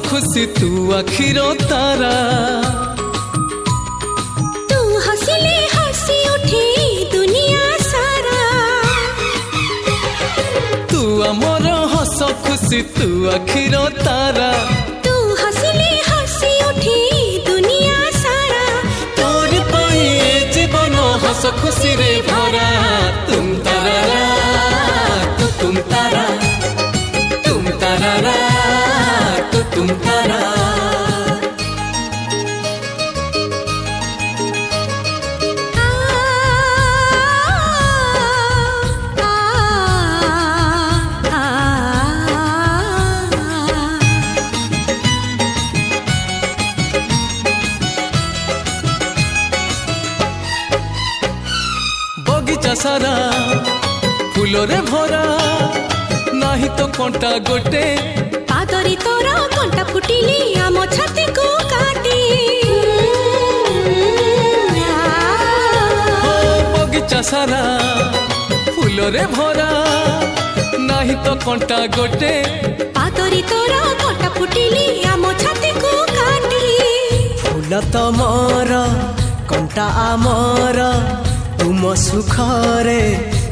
खुशी तू आखिर तारा तू हंसले हंसी उठे दुनिया सारा तू आमर हस खुशी तू आखिर तारा तू हंसले हंसी उठे दुनिया सारा तोर पाई जीवन हस खुशी रे भरा तुम तारा तुम तारा तुम तारा तुम तारा बगीचा सारा फूलरे भरा नाही तो कंटा गोटे पादरी तोरा कंटा फुटिली आम छाती को काटी हो बगीचा सारा फूलरे भरा नाही तो कंटा गोटे पादरी तोरा कंटा फुटिली आम छाती को काटी फूल तमर कंटा आमर तुम सुखरे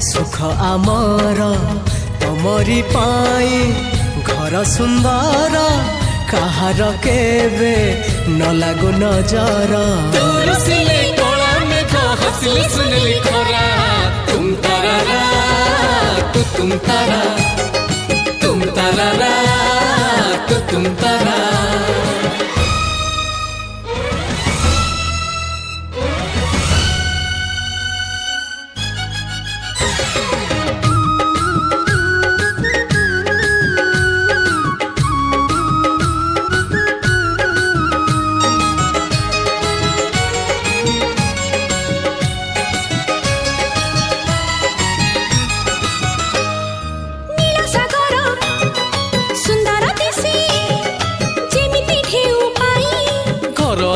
सुख आमर तमरी पाई घर सुंदर कहार केबे न लागु नजर तोर सिले कोला में तो हंसले सुनली खरा तुम तारा तुम तारा तुम तारा तुम तारा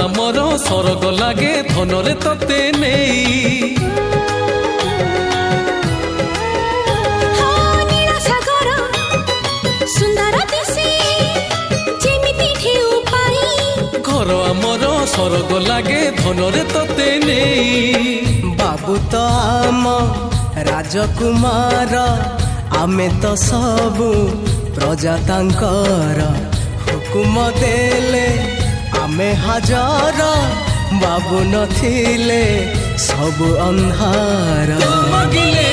आमर सरग लागे धनरे तते नेई नीला सागर सुंदर दिसे जेमिति ढेउ पाई घर आमर सरग लागे धनरे तते नेई बाबू तो आम राजकुमार आमे तो सबु प्रजा तांकर हुकुम देले आमे हजार बाबू नथिले सब अंधार मगिले